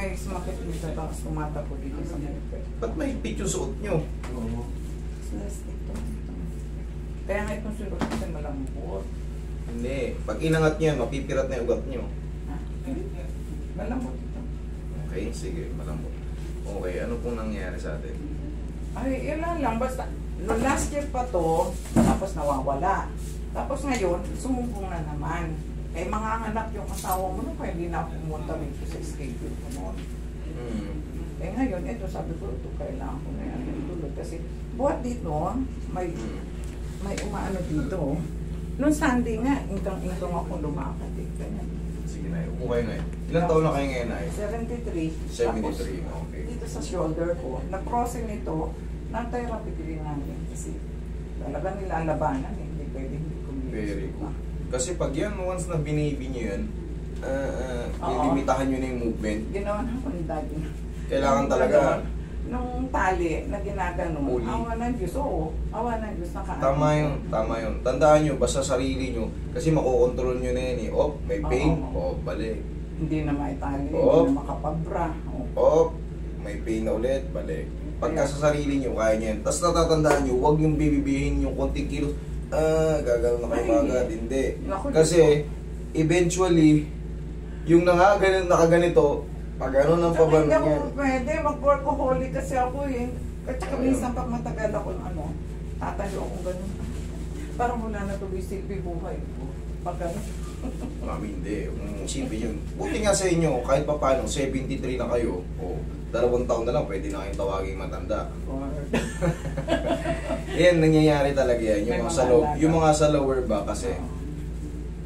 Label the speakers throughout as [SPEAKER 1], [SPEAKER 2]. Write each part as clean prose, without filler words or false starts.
[SPEAKER 1] may sumakit dito tapos tumatapo dito sa mga.
[SPEAKER 2] Ba't mahigpit yung suot nyo?
[SPEAKER 1] Oo. Ito. Kaya nga itong suot kasi malambot.
[SPEAKER 2] Hindi. Pag inangat nyo yan, mapipirat na yung ugat nyo.
[SPEAKER 1] Malambot ito.
[SPEAKER 2] Okay, sige, malambot. Okay, ano pong nangyayari sa atin?
[SPEAKER 1] Ay, ilan lang. Basta, no, last year pa to, tapos nawawala. Tapos ngayon, sumumpong na naman. Eh, mga anak yung asawa mo, no, kaya hindi na pumunta dito sa schedule ko noon. Eh, ngayon, ito, sabi ko, ito, kailangan ko na yan tulog. Kasi, buhat dito, may umaano dito. Noong Sunday nga, intong ako lumakad. Ganyan.
[SPEAKER 2] Sige na, upo kayo na eh. Ilang taon na kayo ngayon na eh?
[SPEAKER 1] 73.
[SPEAKER 2] 73, okay.
[SPEAKER 1] Dito sa shoulder ko, na-crossing nito, na-therapy din namin. Kasi, talagang nilalabanan, hindi pwede hindi kumilos.
[SPEAKER 2] Very good. Kasi pag yan, once na binibi nyo yan, lilimitahan nyo na yung movement.
[SPEAKER 1] Ginawa na ako ni Daddy.
[SPEAKER 2] Kailangan talaga.
[SPEAKER 1] Nung tali na ginagano,
[SPEAKER 2] Puli.
[SPEAKER 1] awa ng Diyos, oo. Awa ng Diyos, nakaano.
[SPEAKER 2] Tama yun, tama yun. Tandaan nyo, basta sarili nyo, kasi makokontrol nyo na yan eh. Oh, may pain, balik.
[SPEAKER 1] Hindi na maitali,
[SPEAKER 2] Oo.
[SPEAKER 1] hindi na makapabra.
[SPEAKER 2] Oh, may pain na ulit, balik. Pagka sa sarili nyo, kaya nyo yan. Tapos natatandaan nyo, huwag yung bibibihin yung konting kilos. Gagano na kayo agad. Hindi. Kasi, eventually, yung nakaganito, pag ano nang paban
[SPEAKER 1] Hindi
[SPEAKER 2] yan.
[SPEAKER 1] ako pwede, mag-workaholic kasi ako eh. At saka minsan pag matagal ako, tatayo akong ganun. Parang wala na tuloy silbi buhay ko. Pag gano'n.
[SPEAKER 2] Mami, hindi. Isipin yun. Buti nga sa inyo, kahit pa paano, 73 na kayo, 2 taon na lang, pwede na kayong tawaging matanda. Yan, nangyayari talaga yan. Yung mga sa lower back kasi,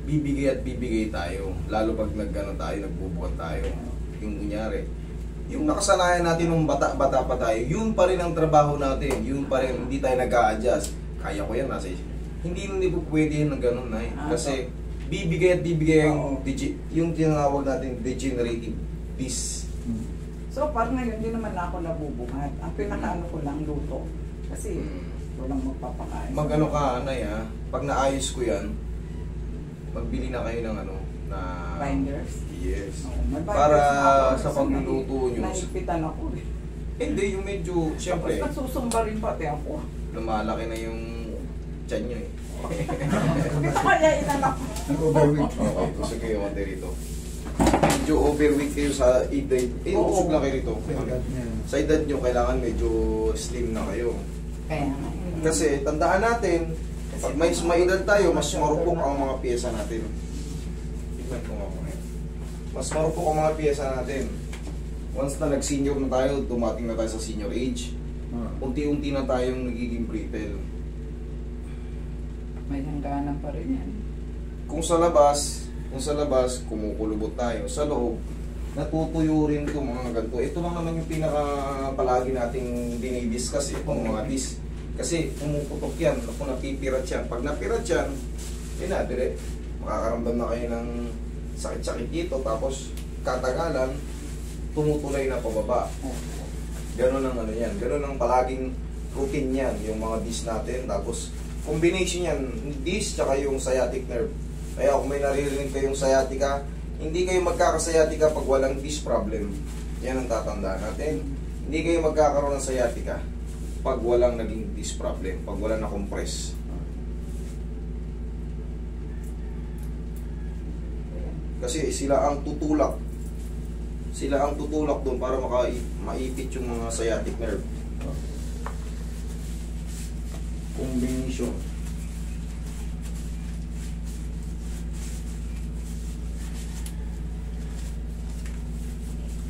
[SPEAKER 2] bibigay at bibigay tayo. Lalo pag nagbubuhat tayo. Yung kunyari, yung nakasanayan natin nung bata pa tayo, yun pa rin ang trabaho natin. Yun pa rin, hindi tayo nag-a-adjust. Kaya ko yan, hindi po pwede yan ng ganun na eh. Kasi, bibigay at bibigay yung tinawag natin degenerative disc.
[SPEAKER 1] So, parang ngayon, hindi naman ako nabubuhat. Ang pinakaano ko lang, luto. Kasi, walang magpapakain.
[SPEAKER 2] Mag-ano ka, Anay ha? Pag naayos ko yan, magbili na kayo ng na...
[SPEAKER 1] Binders?
[SPEAKER 2] Yes.
[SPEAKER 1] Binders
[SPEAKER 2] para
[SPEAKER 1] ako,
[SPEAKER 2] sa pagluluto nyo.
[SPEAKER 1] Naipitan ako eh.
[SPEAKER 2] Hindi, yung medyo, siyempre,
[SPEAKER 1] tapos nagsusumba rin pati ako.
[SPEAKER 2] lumalaki na yung tiyan nyo eh.
[SPEAKER 1] Ito kaya inanak ko.
[SPEAKER 3] Nag-overweight.
[SPEAKER 2] Okay, gusto kayo konti rito. Medyo overweight kayo sa edad. Usog lang kayo rito. Sa edad nyo, kailangan medyo slim na kayo.
[SPEAKER 1] Kaya
[SPEAKER 2] Kasi, tandaan natin, pag may edad tayo, mas marupok ang mga pyesa natin. Tignan ko nga muna. Mas marupok ang mga pyesa natin. Once na nag-senior na tayo, dumating na tayo sa senior age, unti-unti na tayong nagiging brittle.
[SPEAKER 1] may hangganan pa rin yan.
[SPEAKER 2] Kung sa labas, kumukulubot tayo. Sa loob, natutuyo rin itong mga ganito. Ito lang naman yung pinaka-palagi nating dinidiscuss eh, itong mga disc. Kasi pumuputok yan, kung napipirat yan. Pag napirat yan, dire, makakaramdam na kayo ng sakit-sakit dito, tapos katagalan, tumutulay na pababa. Ganon ang yan, ganon ang palaging routine yan, yung mga disc natin. Tapos, combination yan, disc tsaka yung sciatic nerve. Kaya kung may naririnig kayong sciatica, hindi kayo magkakasciatica pag walang disc problem. Yan ang tatandaan natin. Hindi kayo magkakaroon ng sciatica pag walang naging disc problem, pag walang na-compress. Kasi sila ang tutulak. Sila ang tutulak doon para maipit yung mga sciatic nerve. Combination.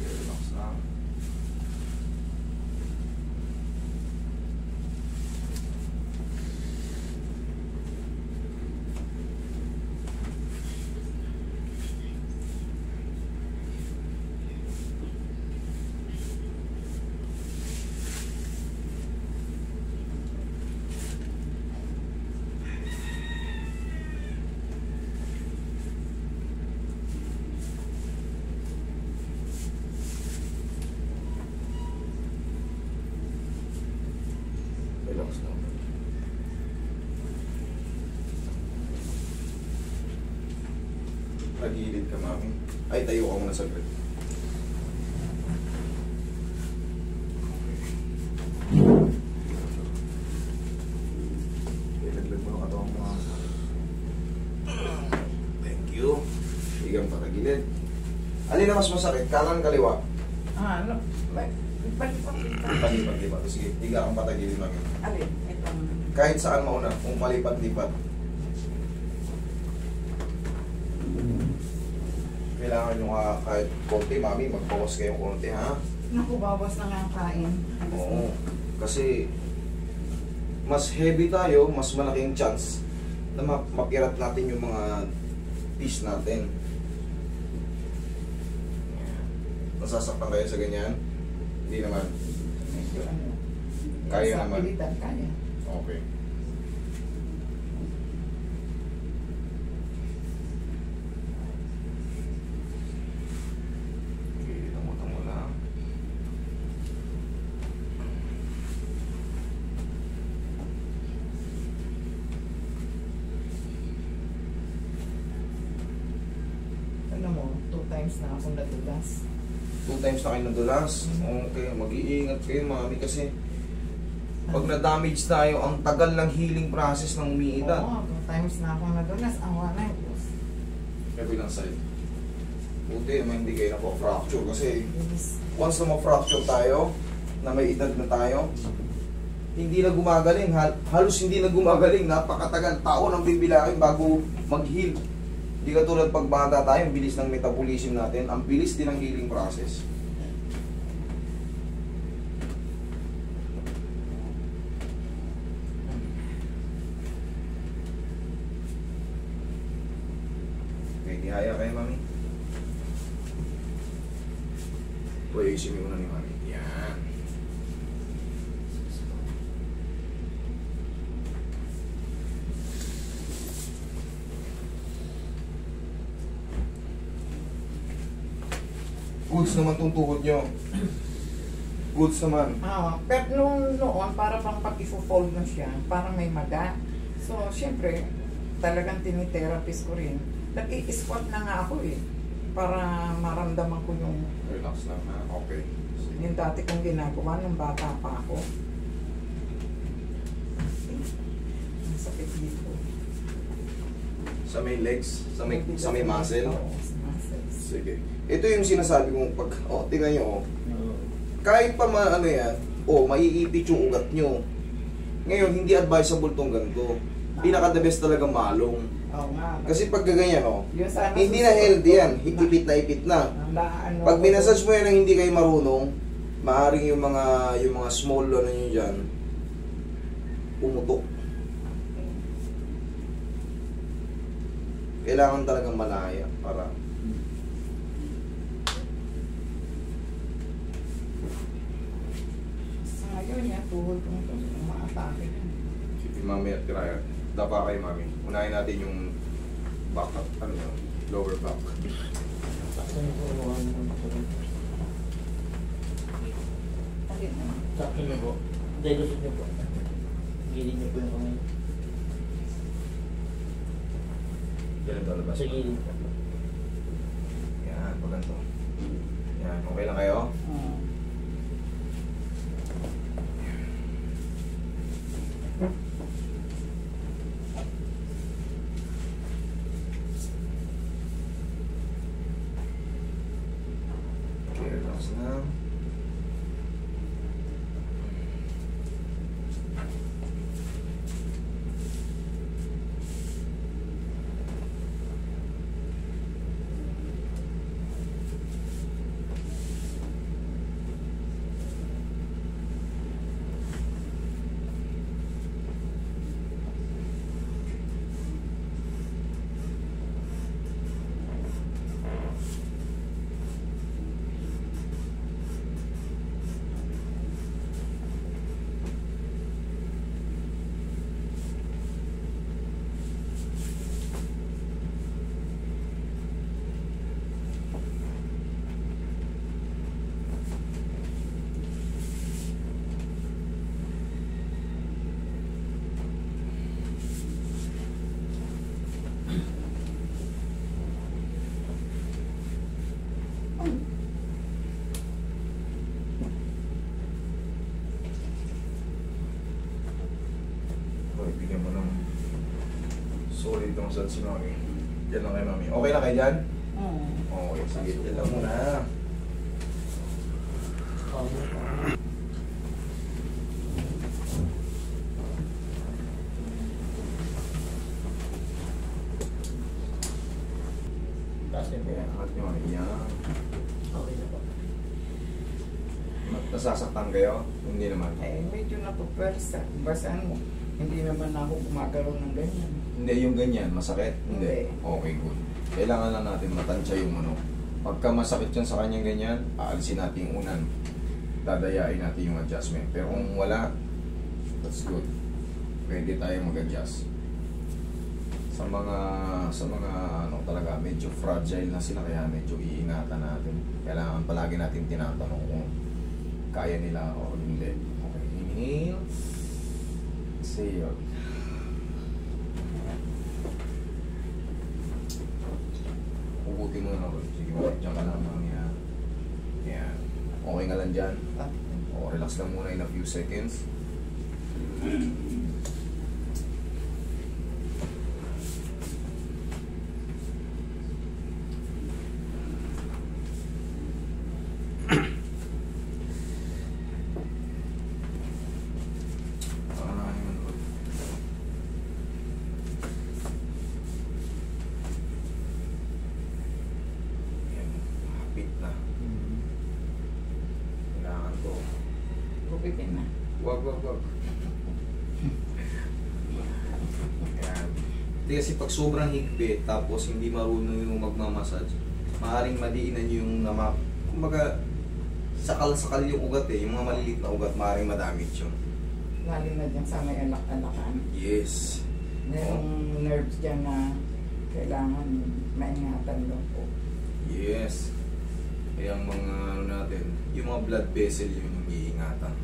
[SPEAKER 2] Relax lang. Relax lang. Nagilid ka, mami. Ay, tayo ka muna saglit. na mas masakit? Kanan, kaliwa?
[SPEAKER 1] Ano? Palipat.
[SPEAKER 2] Palipat-lipat. Sige, higa kang patagilid mami.
[SPEAKER 1] Alin? Ito.
[SPEAKER 2] Kahit saan mauna, kung palipat-lipat. Kailangan nyo nga kahit konti, mami, magbawas kayong konti, ha?
[SPEAKER 1] Naku, bawas na nga ang kain.
[SPEAKER 2] Oo. Kasi, mas heavy tayo, mas malaking chance na mapirat natin yung mga piece natin. Nasasaktan kayo sa ganyan? Hindi naman.
[SPEAKER 1] Medyo ano.
[SPEAKER 2] Kaya
[SPEAKER 1] sa
[SPEAKER 2] naman.
[SPEAKER 1] pilitan, kaya.
[SPEAKER 2] Okay. Okay, tamo lang.
[SPEAKER 1] Ano mo, 2 times na akong nadulas.
[SPEAKER 2] 2 times na kayo nadulas. Okay, mag-iingat kayo mami kasi pag na-damage tayo, ang tagal ng healing process ng umiidad.
[SPEAKER 1] Oo, 2 times na akong nadulas. Ang wala yung
[SPEAKER 2] Kabilang side. Buti naman hindi kayo na-fracture kasi
[SPEAKER 1] Yes.
[SPEAKER 2] once na ma-fracture tayo, na may edad na tayo, hindi na gumagaling. Halos hindi na gumagaling. Napakatagal. Taon ang bibilangin bago mag-heal. Hindi katulad pag bata tayo, ang bilis ng metabolism natin. Ang bilis din ng healing process. Okay, dihaya kayo, mami. Pwede isimi muna ni mami. Yan. Goods naman tong tuhod nyo. Goods naman.
[SPEAKER 1] Pero noon, para pang pag-ifo-fold na siya, parang may maga. So, syempre, talagang tinitherapist ko rin. Nag-i-squat na nga ako eh. Para maramdaman ko yung
[SPEAKER 2] Relax lang ha. Okay.
[SPEAKER 1] yung dati kong ginagawa nung bata pa ako. Ang sakit dito.
[SPEAKER 2] Sa may legs, sa may muscle.
[SPEAKER 1] Oo, sa muscles.
[SPEAKER 2] Sige. Ito yung sinasabi kong pag, tingnan nyo, kahit pa ano yan, maiipit yung ugat nyo. Ngayon, hindi advisable tong ganito. Pinaka the best talaga malong.
[SPEAKER 1] Oo nga.
[SPEAKER 2] Kasi pag ganyan,
[SPEAKER 1] Yung sana
[SPEAKER 2] hindi na healthy yan. Ipit na ipit na. Pag minasage mo yan ng hindi kayo marunong, maaaring yung mga small ano nyo dyan, umutok. Kailangan talagang malaya para
[SPEAKER 1] sa ngayon yan, tuhod kong ito, umaatake.
[SPEAKER 2] si mami at kiraya. Dapa kayo mami. Unahin natin yung back up, lower back.
[SPEAKER 1] Takit na.
[SPEAKER 3] Sakto niyo po. Hindi, lusot niyo po. Gilid niyo po yung kamay.
[SPEAKER 2] Yan ang labas.
[SPEAKER 3] Sa gilid po.
[SPEAKER 2] Yan, pag ganito. Yan, okay lang kayo? Okay, relax na. Bigyan mo ng solid massage si mami. Yan lang kay mami. Okay lang kayo dyan? Okay. Sige, dala mo na.
[SPEAKER 3] Kasi po yan.
[SPEAKER 2] Angat nyo, yan.
[SPEAKER 3] Okay na po.
[SPEAKER 2] Nasasaktan kayo? Hindi naman.
[SPEAKER 1] Eh, medyo napupwersa. Basta ano, hindi naman ako gumagalaw ng ganyan.
[SPEAKER 2] Hindi, yung ganyan, masakit?
[SPEAKER 1] Hindi.
[SPEAKER 2] Okay, good. Kailangan lang natin matansya yung ano. Pagka masakit yan sa kanyang ganyan, aalisin natin yung unan. Dadayain natin yung adjustment. Pero kung wala, that's good. Pwede tayo mag-adjust. Sa mga ano talaga, medyo fragile na sila, kaya medyo iingatan natin. Kailangan palagi natin tinatanong kung kaya nila o hindi. Okay, inhale. Exhale. Ubutin mo na rin. Sige, diyan ka lang mamaya. Yan. Okay ka lang dyan. O, relax lang muna in a few seconds. Hapit na. Kailangan to.
[SPEAKER 1] Gupitin na.
[SPEAKER 2] Wag. Ayan. Hindi kasi pag sobrang higpit, tapos hindi marunong yung magmamassage, maaaring madiinan yung kumbaga, sakal-sakal yung ugat eh. Yung mga maliliit na ugat, maaaring madamage yun.
[SPEAKER 1] Lalo na dyan sa may anak-anakan.
[SPEAKER 2] Yes.
[SPEAKER 1] Yung nerves dyan na kailangan maingatan lang po.
[SPEAKER 2] Yes. Kaya ang mga ano natin, yung mga blood vessel yun yung iingatan.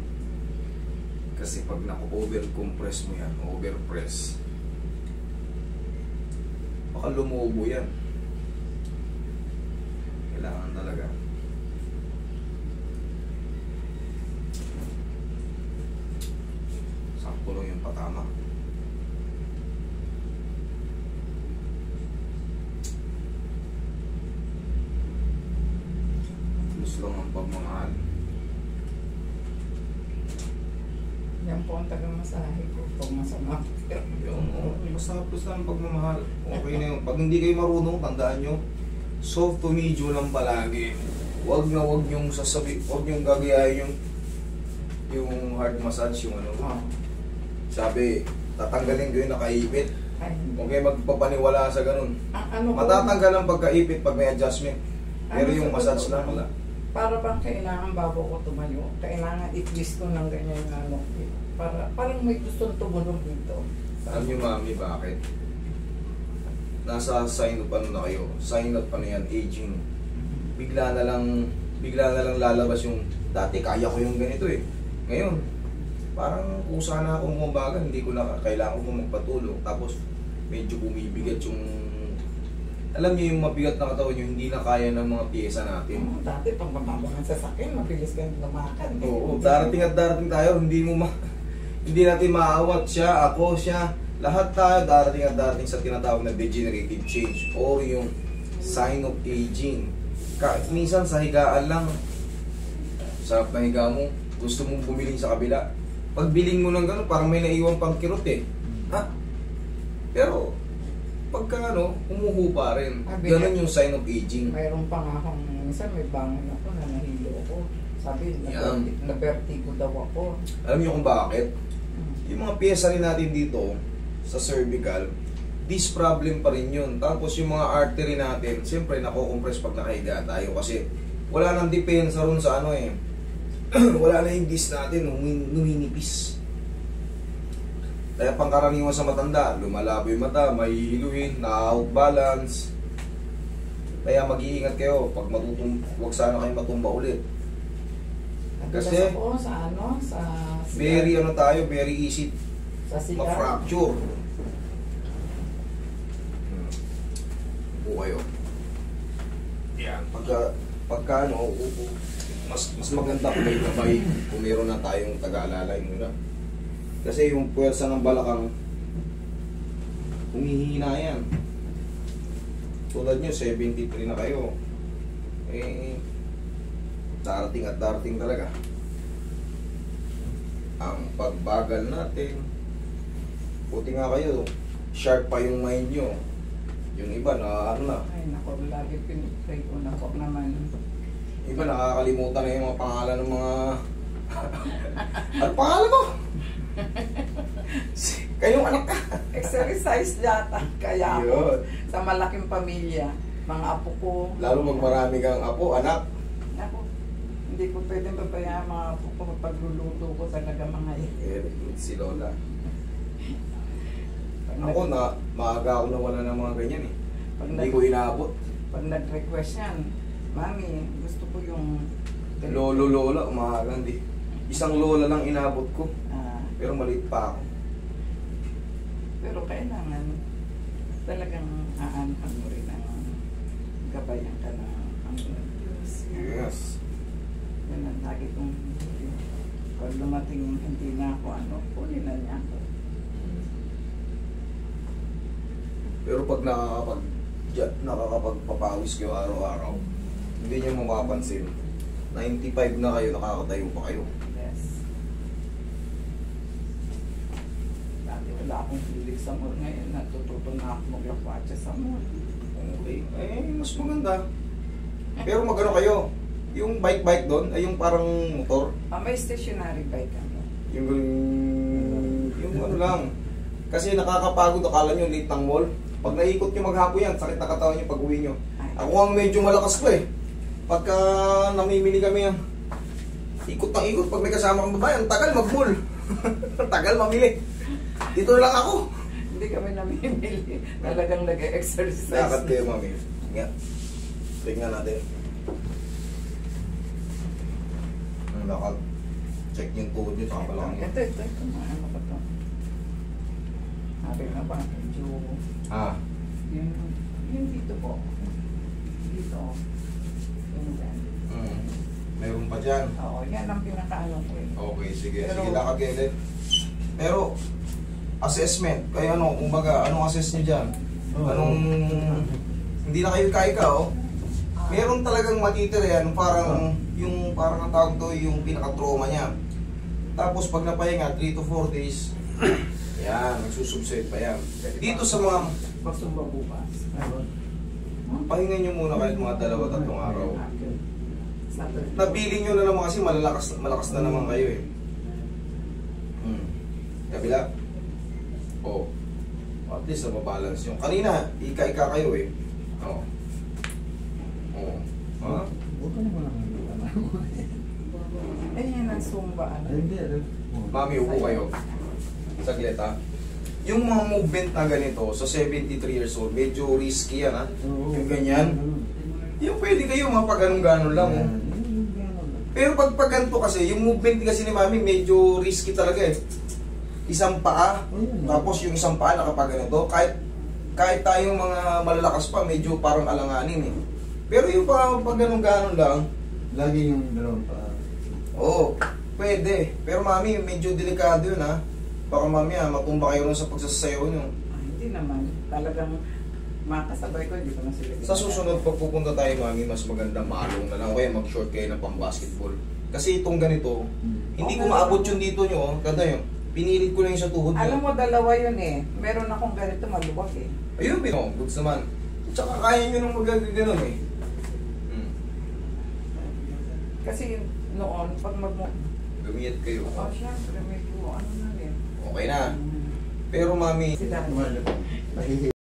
[SPEAKER 2] Kasi pag naku-over-compress mo yan, overpress, baka lumubo yan. Kailangan talaga. Sakto lang yung patama. Plus lang ang pagmamahal.
[SPEAKER 1] Yan po ang taga-masahe ko pag masama.
[SPEAKER 2] Basta plus lang ang pagmamahal. Okay na yun. Pag hindi kayo marunong, tandaan nyo, soft to medium lang palagi. Huwag yung huwag yung gagayahin yung hard massage, yung ano.
[SPEAKER 1] Oh.
[SPEAKER 2] Sabi, tatanggalin ko yung nakaipit.
[SPEAKER 1] Ay,
[SPEAKER 2] Huwag kayo magpapaniwala sa ganun.
[SPEAKER 1] ano po?
[SPEAKER 2] Matatanggal ang pagkaipit pag may adjustment. Pero
[SPEAKER 1] Ano
[SPEAKER 2] yung
[SPEAKER 1] sa
[SPEAKER 2] massage
[SPEAKER 1] totoo?
[SPEAKER 2] lang, wala.
[SPEAKER 1] Para bang kailangan bago ko tumayo, kailangan i-twist ko ng ganyan na ano. Parang may gustong tumulong dito.
[SPEAKER 2] Alam nyo mami, bakit? Nasa sign of ano na kayo? Sign of ano yan, aging. Bigla na lang lalabas yung, dati kaya ko yung ganito eh. Ngayon, parang kusa na akong bumabagal, hindi ko na kailangan ko magpatulong. Tapos, medyo bumibigat yung, alam niyo yung mabigat na katawan nyo, hindi na kaya ng mga pyesa natin.
[SPEAKER 1] Dati pag mababa ng sasakyan, mabilis kang lumakad.
[SPEAKER 2] Oo, darating at darating tayo, hindi natin maawat siya, ako, siya, lahat tayo darating at darating sa tinatawag na degenerative change o yung sign of aging. Minsan sa higaan lang, sarap na higa mo, gusto mong bumili sa kabila. Pag biling mo ng gano'n, parang may naiwan pang kirot eh. Ha? Pero, pagka umuho pa rin. Ganun yung sign of aging.
[SPEAKER 1] Mayroon pa nga akong, minsan may bangon ako na nahilo ako. Sabi, na-vertigo daw ako.
[SPEAKER 2] Alam niyo kung bakit? Yung mga pyesa rin natin dito, sa cervical, this problem pa rin yun. Tapos yung mga artery natin, siyempre nako-compress pag nakahiga tayo kasi wala nang depensa ron sa ano eh. Wala na yung disc natin, numinipis. Kaya pangkaraniwan sa matanda, lumalabo yung mata, may hiluhin, na-out balance. Kaya mag-iingat kayo, pag huwag sana kayo matumba ulit. Kasi,
[SPEAKER 1] ako sa ano, sa
[SPEAKER 2] very very easy
[SPEAKER 1] sa sigaw.
[SPEAKER 2] ma-fracture. Upo kayo. Yan. Pagka upo, mas maganda kung may gabay, kung meron na tayong taga-alalay muna. Kasi yung puwersa ng balakang, humihina yan. Tulad nyo, 73 na kayo. darating at darating talaga. Ang pagbagal natin, buti nga kayo, sharp pa yung mind nyo. Yung iba na ano na,
[SPEAKER 1] Ay, nako, lagi pinipray ko na po naman.
[SPEAKER 2] iba nakakalimutan na yung mga pangalan ng mga ano pangalan mo? Kayong anak ka.
[SPEAKER 1] Exercise yata. Kaya ako,
[SPEAKER 2] Yun.
[SPEAKER 1] sa malaking pamilya, mga apo ko.
[SPEAKER 2] Lalo pag marami kang apo, anak.
[SPEAKER 1] Ako, hindi ko pwedeng babayaan mga apo ko. Pagluluto ko talaga mga yan.
[SPEAKER 2] Very good si Lola.
[SPEAKER 1] Pag
[SPEAKER 2] Ako na, maaga ako nawala ng mga ganyan eh.
[SPEAKER 1] Pag
[SPEAKER 2] Hindi ko inaabot.
[SPEAKER 1] Pag nag-request yan, Mami, gusto ko yung...
[SPEAKER 2] Lolo, lola, umaga hindi. Isang lola lang inabot ko.
[SPEAKER 1] Ah,
[SPEAKER 2] Pero maliit pa ako.
[SPEAKER 1] pero kailangan talagang aanhan mo rin ang gabayan ka na ang Diyos.
[SPEAKER 2] Yes.
[SPEAKER 1] Yan ang lagi kong pag lumating yung hindi na ako, kunin na niya ako.
[SPEAKER 2] Pero pag nakakapagpapawis kayo araw-araw, hindi niyo mapapansin. 95 na kayo, nakakatayo pa kayo.
[SPEAKER 1] Yes. Dati wala akong hilig sa mall. Ngayon natututo na ako maglakwatsa sa mall.
[SPEAKER 2] Okay. Mas maganda. Pero magano kayo? Yung bike doon, ay yung parang motor.
[SPEAKER 1] May stationary bike kami.
[SPEAKER 2] Yung ano lang. Kasi nakakapagod, akala nyo late ng mall. Pag naikot nyo maghapon yan, sakit na katawan nyo pag uwi nyo. Ako ang medyo malakas ko eh. Pagka namimili kami yan, ikot ng ikot. Pag may kasama kang babae, ang tagal mag-mall. Tagal mamili. Dito lang ako.
[SPEAKER 1] Hindi kami namimili. Talagang nag-exercise.
[SPEAKER 2] Lakad kayo, mami. Nga. Tingnan natin. Ang lakad. Check yung tuhod nyo, saka pala kami.
[SPEAKER 1] Ito. Ano ba ito? Sabi na ba? Medyo... Yung dito po. Dito. Yung dyan.
[SPEAKER 2] Meron pa dyan.
[SPEAKER 1] Oo, yan ang pinakaano ko eh.
[SPEAKER 2] Okay, sige.
[SPEAKER 1] Pero-
[SPEAKER 2] Sige, lakad kayo ulit. Pero, assessment. Kaya ano, kumbaga, anong assess nyo dyan? Anong... Hindi na kayo ika-ika, oh. Meron talagang matitira yan, parang... Yung parang ang tawag to, yung pinaka-trauma niya. Tapos pag napahinga, 3 to 4 days, yan, nagsusubside pa yan. Dito sa mga,
[SPEAKER 1] Pagsumba bukas.
[SPEAKER 2] pahinga nyo muna kahit mga 2-3 araw.
[SPEAKER 1] Saturday.
[SPEAKER 2] Napili nyo na naman kasi malakas na naman kayo eh. Kabila. Oh. At least nababalance yung. Kanina, ika-ika kayo eh. Oo. Oo. Ha?
[SPEAKER 3] Huwag ka naman ang
[SPEAKER 1] Eh, yan ang sumba.
[SPEAKER 3] hindi.
[SPEAKER 2] Mami, upo kayo. Saglit ha. Yung mga movement na ganito, sa 73 years old, medyo risky yan ha. Yung ganyan. Yung pwede kayo mapag-ganon-ganon lang. Oh. Pero pag ganito kasi, yung movement kasi ni Mami, medyo risky talaga eh. Isang paa, tapos yung isang paa nakapag-ganito. Kahit tayong mga malalakas pa, medyo parang alanganin eh. Pero yung pag ganon-ganon lang,
[SPEAKER 3] Lagi yung dalawang pa.
[SPEAKER 2] oo, pwede. Pero Mami, medyo delikado yun ha. Baka mamaya matumba kayo rin sa pagsasayaw nyo.
[SPEAKER 1] Hindi naman. Talagang makasabay ko, hindi ko na sila.
[SPEAKER 2] Sa susunod pag pupunta tayo, Mami, mas maganda malong na lang. Kaya mag-short kayo ng pang-basketball. Kasi itong ganito, hindi ko maabot yung dito nyo. Oh. Ganda yun. Pinilit ko lang yung sa tuhod nyo.
[SPEAKER 1] Alam mo, dalawa yun eh. Meron akong ganito maluwag eh.
[SPEAKER 2] Ayun, Pino. Goods naman. Tsaka kaya nyo nung magaganon eh.
[SPEAKER 1] Kasi noon, pag
[SPEAKER 2] Gumiyat kayo.
[SPEAKER 1] oh, syempre, medyo ano na rin.
[SPEAKER 2] Okay na. Pero Mami,
[SPEAKER 1] Sila.
[SPEAKER 3] Nahihiya.